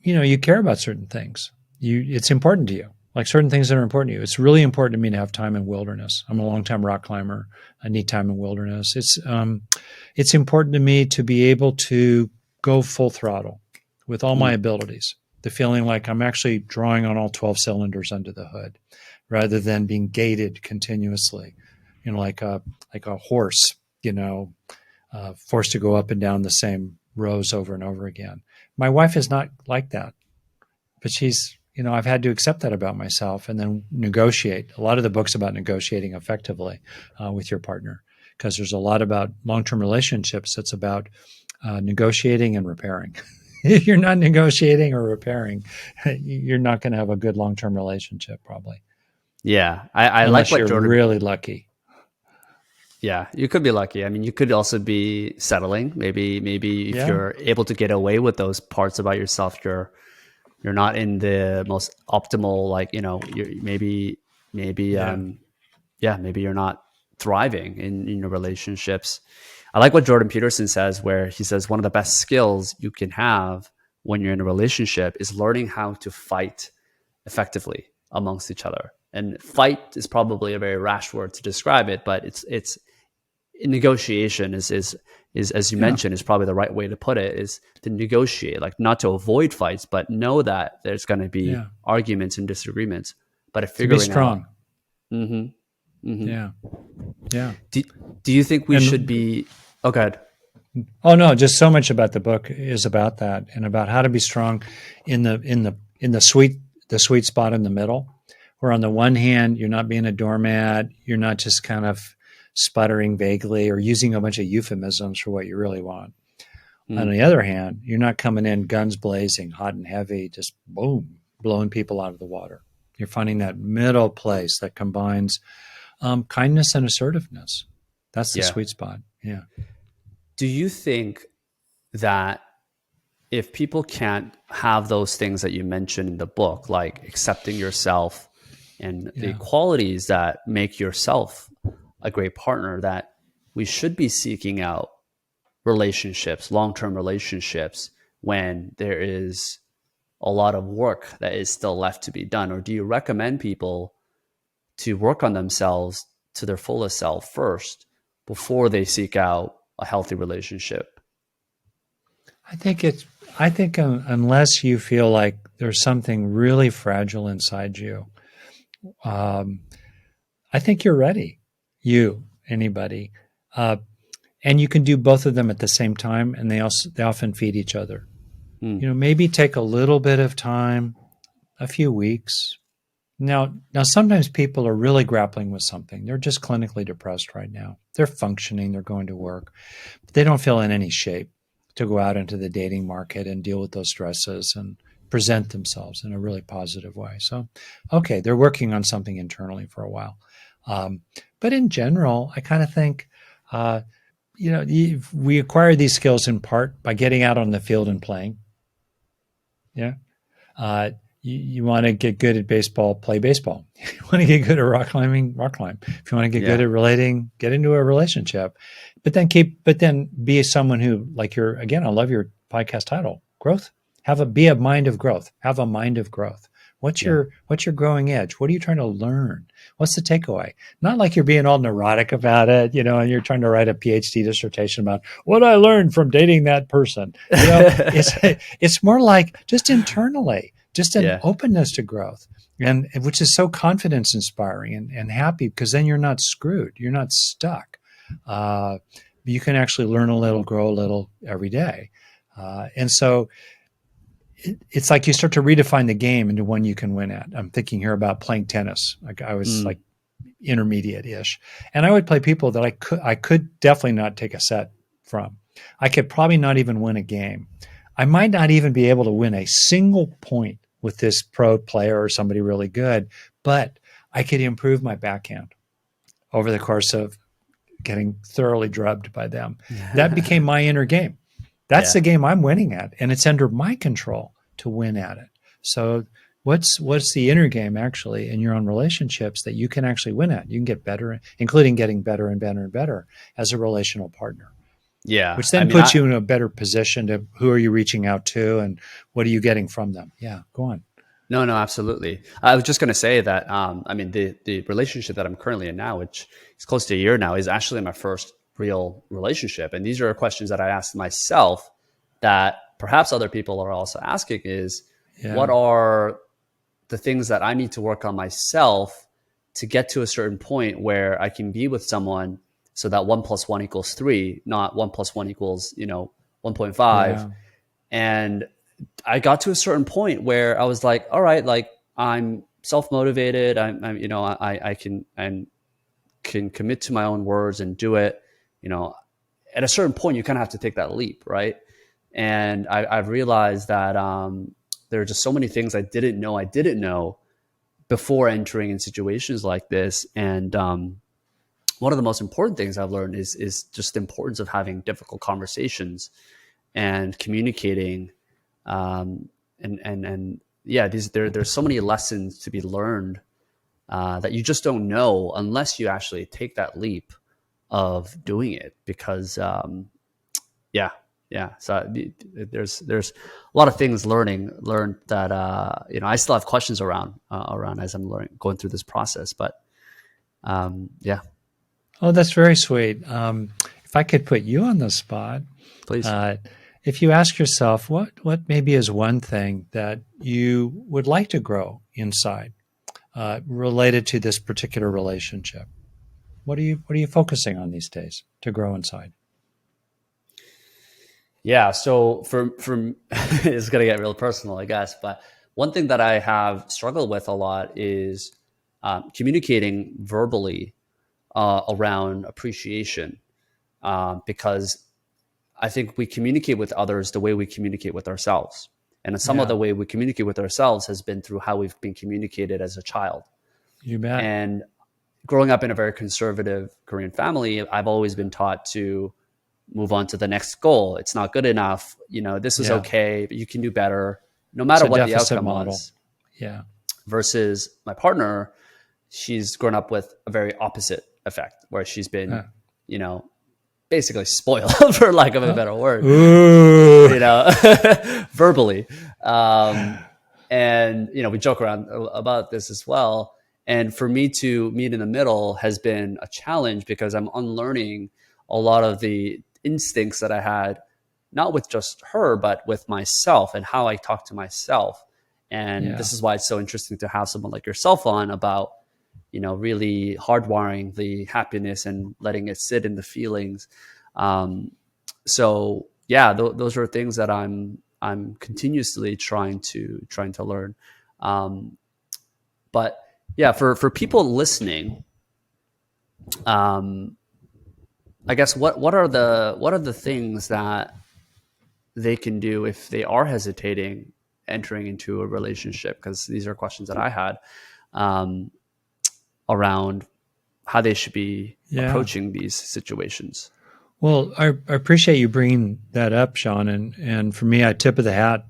[SPEAKER 1] care about certain things. It's important to you, like certain things that are important to you. It's really important to me to have time in wilderness. I'm a longtime rock climber. I need time in wilderness. It's important to me to be able to go full throttle with all my abilities. The feeling like I'm actually drawing on all 12 cylinders under the hood rather than being gated continuously. like a horse, forced to go up and down the same rows over and over again. My wife is not like that, but I've had to accept that about myself and then negotiate. A lot of the books about negotiating effectively with your partner, because there's a lot about long-term relationships that's about negotiating and repairing. If you're not negotiating or repairing, you're not going to have a good long-term relationship, probably.
[SPEAKER 2] Yeah, I like
[SPEAKER 1] Unless
[SPEAKER 2] what
[SPEAKER 1] you're
[SPEAKER 2] Jordan.
[SPEAKER 1] really lucky.
[SPEAKER 2] Yeah, you could be lucky. I mean, you could also be settling. Maybe if
[SPEAKER 1] Yeah.
[SPEAKER 2] you're able to get away with those parts about yourself, you're not in the most optimal, like, maybe
[SPEAKER 1] Yeah.
[SPEAKER 2] yeah, maybe you're not thriving in your relationships. I like what Jordan Peterson says, where he says one of the best skills you can have when you're in a relationship is learning how to fight effectively amongst each other. And fight is probably a very rash word to describe it, but it's negotiation is as you
[SPEAKER 1] Yeah.
[SPEAKER 2] mentioned, is probably the right way to put it, is to negotiate, like not to avoid fights, but know that there's going to be
[SPEAKER 1] Yeah.
[SPEAKER 2] arguments and disagreements, but
[SPEAKER 1] To be
[SPEAKER 2] figuring out.
[SPEAKER 1] strong.
[SPEAKER 2] Mm-hmm.
[SPEAKER 1] Yeah. Yeah.
[SPEAKER 2] Do you think we should
[SPEAKER 1] And
[SPEAKER 2] be? Oh, go ahead.
[SPEAKER 1] oh no, just so much about the book is about that and about how to be strong in the sweet spot in the middle, where on the one hand you're not being a doormat, you're not just kind of sputtering vaguely or using a bunch of euphemisms for what you really want. On
[SPEAKER 2] Mm,
[SPEAKER 1] the other hand, you're not coming in guns blazing, hot and heavy, just boom, blowing people out of the water. You're finding that middle place that combines kindness and assertiveness. That's the
[SPEAKER 2] yeah.
[SPEAKER 1] sweet spot. Yeah.
[SPEAKER 2] Do you think that if people can't have those things that you mentioned in the book, like accepting yourself and the
[SPEAKER 1] Yeah.
[SPEAKER 2] qualities that make yourself a great partner, that we should be seeking out relationships, long-term relationships, when there is a lot of work that is still left to be done? Or do you recommend people to work on themselves to their fullest self first before they seek out a healthy relationship?
[SPEAKER 1] I think it's. I think unless you feel like there's something really fragile inside you, um, I think you're ready. Anybody, uh, and you can do both of them at the same time, and they often feed each other.
[SPEAKER 2] Hmm.
[SPEAKER 1] Maybe take a little bit of time, a few weeks. Now, sometimes people are really grappling with something. They're just clinically depressed right now. They're functioning. They're going to work. But they don't feel in any shape to go out into the dating market and deal with those stresses and present themselves in a really positive way. So, okay, they're working on something internally for a while. But in general, I kind of think, uh, we acquire these skills in part by getting out on the field and playing. Yeah. Uh, you want to get good at baseball, play baseball. You want to get good at rock climbing, rock climb. If you want to get good
[SPEAKER 2] Yeah.
[SPEAKER 1] at relating, get into a relationship. But then be someone who, like again, I love your podcast title, growth. Be a mind of growth. Have a mind of growth. What's
[SPEAKER 2] Yeah.
[SPEAKER 1] your growing edge? What are you trying to learn? What's the takeaway? Not like you're being all neurotic about it, and you're trying to write a PhD dissertation about what I learned from dating that person. It's more like just internally, just an
[SPEAKER 2] Yeah.
[SPEAKER 1] openness to growth, and which is so confidence inspiring and happy, because then you're not screwed, you're not stuck. You can actually learn a little, grow a little every day, and so it's like you start to redefine the game into one you can win at. I'm thinking here about playing tennis. Like I was like
[SPEAKER 2] Mm.
[SPEAKER 1] intermediate-ish, and I would play people that I could definitely not take a set from. I could probably not even win a game. I might not even be able to win a single point with this pro player or somebody really good, but I could improve my backhand over the course of getting thoroughly drubbed by them. That became my inner game. That's the
[SPEAKER 2] Yeah.
[SPEAKER 1] game I'm winning at, and it's under my control to win at it. So what's the inner game actually in your own relationships that you can actually win at? You can get better, including getting better and better and better as a relational partner,
[SPEAKER 2] Yeah.
[SPEAKER 1] which
[SPEAKER 2] I
[SPEAKER 1] then
[SPEAKER 2] mean,
[SPEAKER 1] puts you in a better position to who are you reaching out to and what are you getting from them? Yeah, go on.
[SPEAKER 2] no, absolutely. I was just going to say that, I mean, the relationship that I'm currently in now, which is close to a year now, is actually my first real relationship. And these are questions that I asked myself that perhaps other people are also asking, is what
[SPEAKER 1] Yeah,
[SPEAKER 2] are the things that I need to work on myself to get to a certain point where I can be with someone so that 1+1 = 3, not 1+1 = 1.5.
[SPEAKER 1] Yeah.
[SPEAKER 2] And I got to a certain point where I was like, all right, like I'm self-motivated. I can commit to my own words and do it. At a certain point, you kind of have to take that leap, right? And I've realized that there are just so many things I didn't know before entering in situations like this. And one of the most important things I've learned is just the importance of having difficult conversations and communicating. And yeah, there's so many lessons to be learned that you just don't know unless you actually take that leap of doing it. Because yeah, so there's a lot of things learned that I still have questions around as I'm going through this process. But yeah,
[SPEAKER 1] Oh, that's very sweet. If I could put you on the spot,
[SPEAKER 2] please.
[SPEAKER 1] If you ask yourself what maybe is one thing that you would like to grow inside related to this particular relationship, what are you focusing on these days to grow inside?
[SPEAKER 2] Yeah, so from it's gonna get real personal, I guess. But one thing that I have struggled with a lot is communicating verbally around appreciation, because I think we communicate with others the way we communicate with ourselves. And some of
[SPEAKER 1] Yeah,
[SPEAKER 2] the way we communicate with ourselves has been through how we've been communicated as a child.
[SPEAKER 1] you bet.
[SPEAKER 2] And growing up in a very conservative Korean family, I've always been taught to move on to the next goal. It's not good enough. This is
[SPEAKER 1] Yeah,
[SPEAKER 2] okay, but you can do better, no
[SPEAKER 1] it's
[SPEAKER 2] matter
[SPEAKER 1] a
[SPEAKER 2] what the
[SPEAKER 1] deficit
[SPEAKER 2] outcome
[SPEAKER 1] model.
[SPEAKER 2] was.
[SPEAKER 1] Yeah,
[SPEAKER 2] Versus my partner, she's grown up with a very opposite effect, where she's been,
[SPEAKER 1] uh,
[SPEAKER 2] you know, basically spoiled, for lack of a better word,
[SPEAKER 1] ooh,
[SPEAKER 2] verbally. And, we joke around about this as well. And for me to meet in the middle has been a challenge, because I'm unlearning a lot of the instincts that I had, not with just her, but with myself and how I talk to myself. And
[SPEAKER 1] yeah,
[SPEAKER 2] this is why it's so interesting to have someone like yourself on about, really hardwiring the happiness and letting it sit in the feelings. So yeah, those are things that I'm continuously trying to learn. But yeah, for people listening, um, I guess what are the things that they can do if they are hesitating entering into a relationship? Because these are questions that I had um, around how they should be
[SPEAKER 1] yeah.
[SPEAKER 2] approaching these situations.
[SPEAKER 1] Well, I appreciate you bringing that up, Sean. And for me, I tip of the hat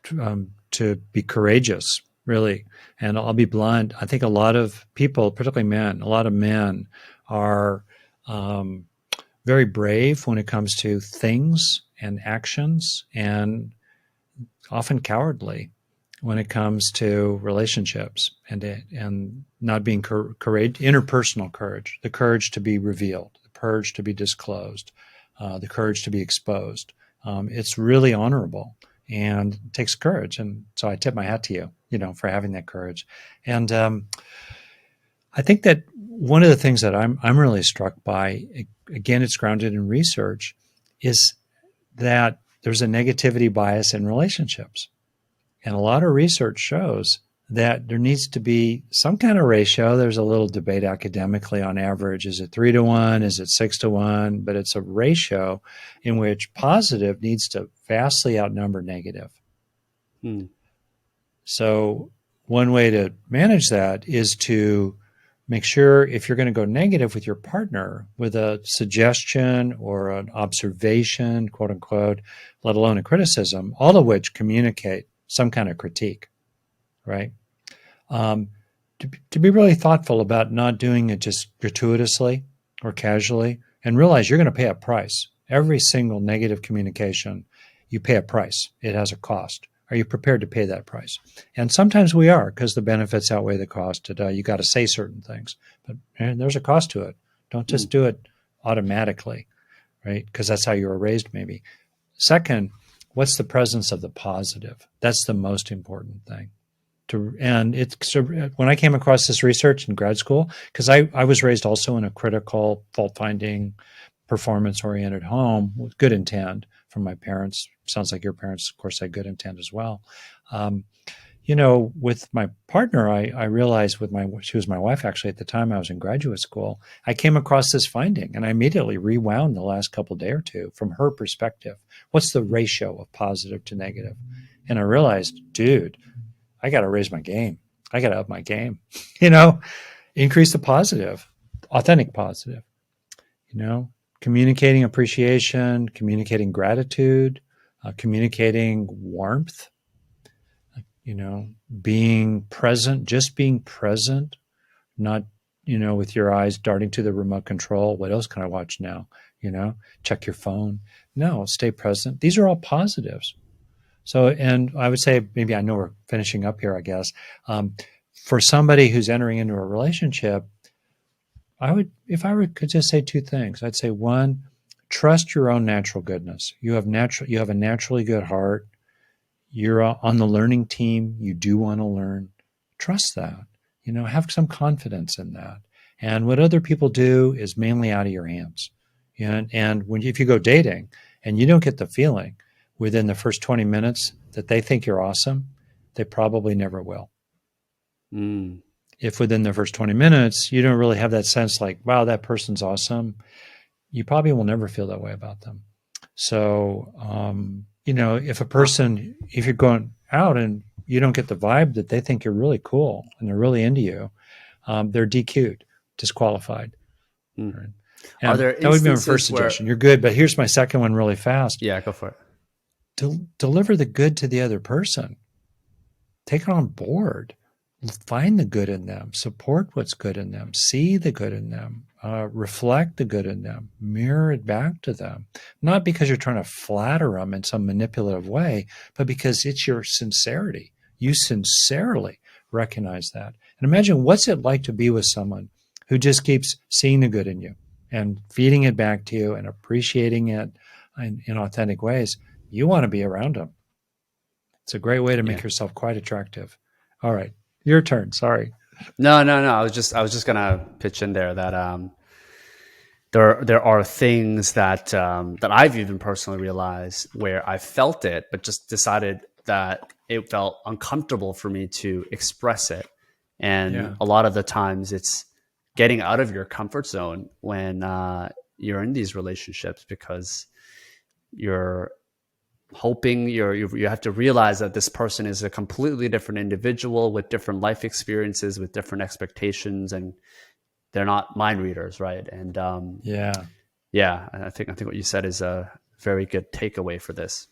[SPEAKER 1] to be courageous, really. And I'll be blunt. I think a lot of people, particularly men, a lot of men are um, very brave when it comes to things and actions, and often cowardly when it comes to relationships and not being courage, interpersonal courage, the courage to be revealed, the courage to be disclosed, the courage to be exposed. It's really honorable and it takes courage. And so I tip my hat to you, for having that courage. And I think that one of the things that I'm really struck by, again, it's grounded in research, is that there's a negativity bias in relationships. And a lot of research shows that there needs to be some kind of ratio. There's a little debate academically on average. Is it 3-to-1? Is it 6-to-1? But it's a ratio in which positive needs to vastly outnumber negative.
[SPEAKER 2] Hmm.
[SPEAKER 1] So one way to manage that is to make sure, if you're going to go negative with your partner with a suggestion or an observation, quote unquote, let alone a criticism, all of which communicate some kind of critique, right? Um, to be really thoughtful about not doing it just gratuitously or casually, and realize you're going to pay a price. Every single negative communication, you pay a price. It has a cost. Are you prepared to pay that price? And sometimes we are, because the benefits outweigh the cost. You got to say certain things, but there's a cost to it. Don't just do it automatically, right? Because that's how you were raised, maybe. Second, what's the presence of the positive? That's the most important thing. And it's when I came across this research in grad school, because I was raised also in a critical, fault finding, performance oriented home with good intent from my parents. Sounds like your parents, of course, had good intent as well. With my partner, I realized she was my wife actually at the time I was in graduate school. I came across this finding and I immediately rewound the last couple day or two from her perspective. What's the ratio of positive to negative? And I realized, dude, I got to raise my game. I got to up my game, increase the positive, authentic positive, communicating appreciation, communicating gratitude, communicating warmth, being present, just being present, not, with your eyes darting to the remote control. What else can I watch now? Check your phone. No, stay present. These are all positives. So, and I would say, maybe I know we're finishing up here, I guess. For somebody who's entering into a relationship, if I could just say two things, I'd say one, trust your own natural goodness. You have a naturally good heart. You're on the learning team. You do want to learn. Trust that. Have some confidence in that. And what other people do is mainly out of your hands. And if you go dating and you don't get the feeling within the first 20 minutes that they think you're awesome, they probably never will.
[SPEAKER 2] Mm.
[SPEAKER 1] If within the first 20 minutes you don't really have that sense like, wow, that person's awesome, you probably will never feel that way about them. So, if you're going out and you don't get the vibe that they think you're really cool and they're really into you, they're DQ'd, disqualified.
[SPEAKER 2] Mm.
[SPEAKER 1] Right?
[SPEAKER 2] Are there
[SPEAKER 1] that would be my first suggestion. You're good, but here's my second one really fast.
[SPEAKER 2] Yeah, go for it.
[SPEAKER 1] Deliver the good to the other person. Take it on board. Find the good in them. Support what's good in them. See the good in them. Reflect the good in them. Mirror it back to them. Not because you're trying to flatter them in some manipulative way, but because it's your sincerity. You sincerely recognize that. And imagine what's it like to be with someone who just keeps seeing the good in you and feeding it back to you and appreciating it in authentic ways. You want to be around them. It's a great way to make yourself quite attractive. All right. Your turn. Sorry.
[SPEAKER 2] No. I was just gonna pitch in there that there are things that I've even personally realized where I felt it, but just decided that it felt uncomfortable for me to express it. And a lot of the times it's getting out of your comfort zone when you're in these relationships, because you're hoping you have to realize that this person is a completely different individual with different life experiences, with different expectations, and they're not mind readers, right? And I think what you said is a very good takeaway for this.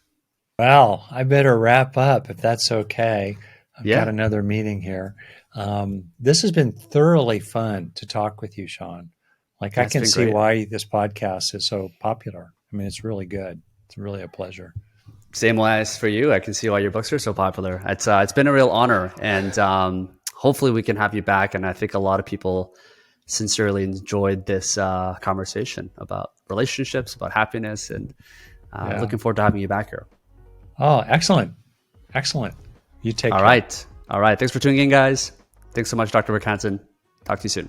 [SPEAKER 1] Well, I better wrap up if that's okay. I've got another meeting here. This has been thoroughly fun to talk with you, Sean. I can see why this podcast is so popular. I mean, it's really good. It's really a pleasure.
[SPEAKER 2] Same as for you. I can see why your books are so popular. It's been a real honor, and hopefully we can have you back. And I think a lot of people sincerely enjoyed this conversation about relationships, about happiness, and looking forward to having you back here.
[SPEAKER 1] Oh, excellent. You take care.
[SPEAKER 2] All right. Thanks for tuning in, guys. Thanks so much, Dr. Hanson. Talk to you soon.